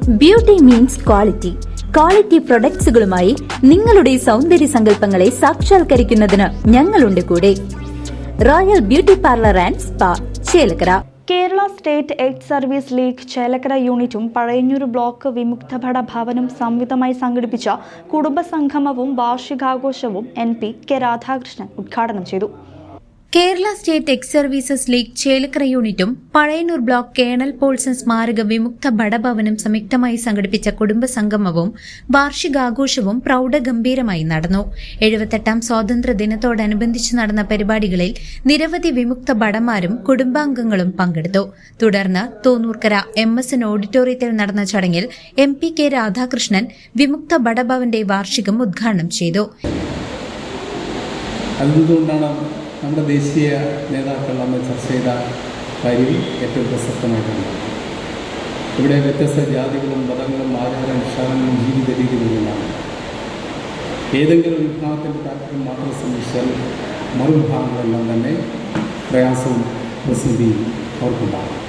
Beauty means quality. Quality പ്രൊഡക്ട്സുകളുമായി നിങ്ങളുടെ സൗന്ദര്യ സങ്കല്പങ്ങളെ സാക്ഷാത്കരിക്കുന്നതിന് ഞങ്ങളുണ്ട് കൂടെ. Royal beauty parlour and spa, Chelakkara. Kerala state aid service league Chelakkara യൂണിറ്റും പഴയന്നൂർ ബ്ലോക്ക് വിമുക്തഭട ഭവനും സംയുക്തമായി സംഘടിപ്പിച്ച കുടുംബസംഗമവും വാർഷികാഘോഷവും NP കെ രാധാകൃഷ്ണൻ ഉദ്ഘാടനം ചെയ്തു. Kerala state X services league Chelakkara യൂണിറ്റും പഴയന്നൂർ ബ്ലോക്ക് കേണൽ പോൾസൺ സ്മാരക വിമുക്ത ഭടഭവനും സംയുക്തമായി സംഘടിപ്പിച്ച കുടുംബസംഗമവും വാർഷികാഘോഷവും പ്രൗഢഗംഭീരമായി നടന്നു. 78ാം സ്വാതന്ത്ര്യ ദിനത്തോടനുബന്ധിച്ച് നടന്ന പരിപാടികളിൽ നിരവധി വിമുക്ത ഭടന്മാരും കുടുംബാംഗങ്ങളും പങ്കെടുത്തു. തുടർന്ന് തോന്നൂർക്കര MSN ഓഡിറ്റോറിയത്തിൽ നടന്ന ചടങ്ങിൽ MP കെ രാധാകൃഷ്ണൻ വിമുക്ത ഭടഭവന്റെ വാർഷികം ഉദ്ഘാടനം ചെയ്തു. നമ്മുടെ ദേശീയ നേതാക്കൾ നമ്മൾ ചർച്ച ചെയ്ത കാര്യം ഏറ്റവും പ്രസക്തമായിട്ടുണ്ട്. ഇവിടെ വ്യത്യസ്ത ജാതികളും മതങ്ങളും ആചാരാനുഷ്ഠാനങ്ങളും ജീവിത രീതികളുമാണ്. ഏതെങ്കിലും വിഭാഗത്തിൻ്റെ താല്പര്യം മാത്രം സംബന്ധിച്ചാൽ മറുവിഭാഗങ്ങളെല്ലാം തന്നെ പ്രയാസവും പ്രതിസന്ധിയും അവർക്കുണ്ടാകും.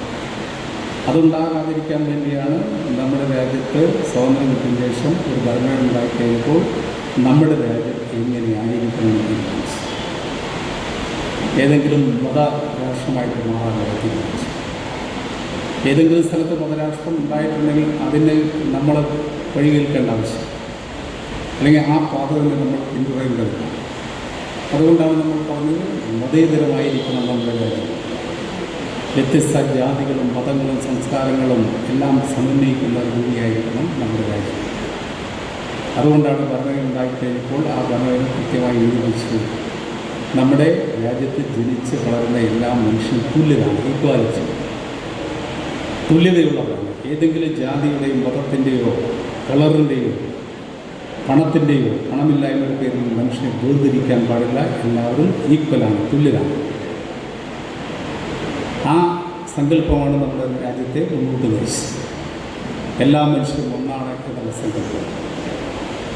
അതുണ്ടാകാതിരിക്കാൻ വേണ്ടിയാണ് നമ്മുടെ രാജ്യത്ത് സ്വാതന്ത്ര്യം കിട്ടിയ ശേഷം ഒരു ഭരണം ഉണ്ടാക്കിയപ്പോൾ നമ്മുടെ രാജ്യം എങ്ങനെയായിരിക്കണമെന്ന് തീരുമാനിച്ചു. ഏതെങ്കിലും മതരാഷ്ട്രമായിട്ട് മാറാൻ തീരുമാനിച്ചു. ഏതെങ്കിലും സ്ഥലത്ത് മതരാഷ്ട്രം ഉണ്ടായിട്ടുണ്ടെങ്കിൽ അതിനെ നമ്മൾ വഴികേൽക്കേണ്ട ആവശ്യം, അല്ലെങ്കിൽ ആ പാത തന്നെ നമ്മൾ പിന്തുടരേണ്ടതില്ല. അതുകൊണ്ടാണ് നമ്മൾ പറഞ്ഞത് മതേതരമായിരിക്കണം നമ്മുടെ രാജ്യം. വ്യത്യസ്ത ജാതികളും മതങ്ങളും സംസ്കാരങ്ങളും എല്ലാം സമന്വയിക്കുന്ന ഭൂമിയായിരിക്കണം നമ്മുടെ രാജ്യം. അതുകൊണ്ടാണ് ഭരണഘടന ഉണ്ടായിക്കഴിഞ്ഞപ്പോൾ ആ ഭരണഘടന കൃത്യമായി എഴുതി നമ്മുടെ രാജ്യത്ത് ജനിച്ച് വളർന്ന എല്ലാ മനുഷ്യരും തുല്യരാണ്, ഈക്വാലിറ്റി, തുല്യതയുള്ളതാണ്. ഏതെങ്കിലും ജാതിയുടെയും മതത്തിൻ്റെയോ കളറിൻ്റെയോ പണത്തിൻ്റെയോ പണമില്ലായ്മയുടെ പേരിൽ മനുഷ്യനെ വേർതിരിക്കാൻ പാടില്ല. എല്ലാവരും ഈക്വലാണ്, തുല്യരാണ്. ആ സങ്കല്പമാണ് നമ്മുടെ രാജ്യത്തെ മുന്നോട്ട് നയിച്ചത്. എല്ലാ മനുഷ്യരും ഒന്നാണ് എന്നുള്ള സങ്കല്പം.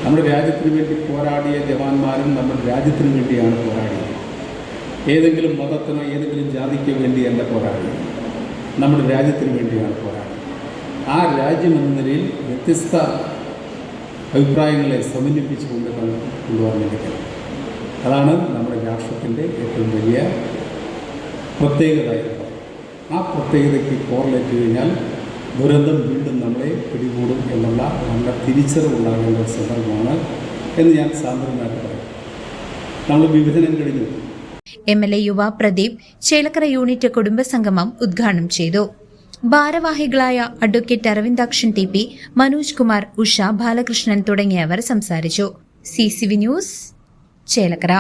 നമ്മുടെ രാജ്യത്തിന് വേണ്ടി പോരാടിയ ജവാന്മാരും നമ്മുടെ രാജ്യത്തിന് വേണ്ടിയാണ് പോരാടിയത്. ഏതെങ്കിലും മതത്തിനോ ഏതെങ്കിലും ജാതിക്കോ വേണ്ടിയല്ല പോരാടിയത്, നമ്മുടെ രാജ്യത്തിന് വേണ്ടിയാണ് പോരാടിയത്. ആ രാജ്യം എന്ന നിലയിൽ വ്യത്യസ്ത അഭിപ്രായങ്ങളെ സമന്വയിപ്പിച്ചുകൊണ്ട് കൊണ്ടുപോകാൻ വേണ്ടിക്കണം. അതാണ് നമ്മുടെ രാഷ്ട്രത്തിൻ്റെ ഏറ്റവും വലിയ പ്രത്യേകത. ആ പ്രത്യേകതയ്ക്ക് കോറിലേറ്റ് കഴിഞ്ഞാൽ ദുരന്തം വീണ്ടും നമ്മളെ പിടികൂടും എന്നുള്ള നല്ല തിരിച്ചറിവുണ്ടാകേണ്ട ഒരു സന്ദർഭമാണ് എന്ന് ഞാൻ സാന്ത്വനമായിട്ട് പറയും. നമ്മൾ വിഭജനം കഴിഞ്ഞു. MLA യുവ പ്രദീപ് ചേലക്കര യൂണിറ്റ് കുടുംബസംഗമം ഉദ്ഘാടനം ചെയ്തു. ഭാരവാഹികളായ അഡ്വക്കേറ്റ് അരവിന്ദാക്ഷൻ TP, മനോജ് കുമാർ, ഉഷ, ബാലകൃഷ്ണൻ തുടങ്ങിയവർ സംസാരിച്ചു. CCV news, Chelakkara.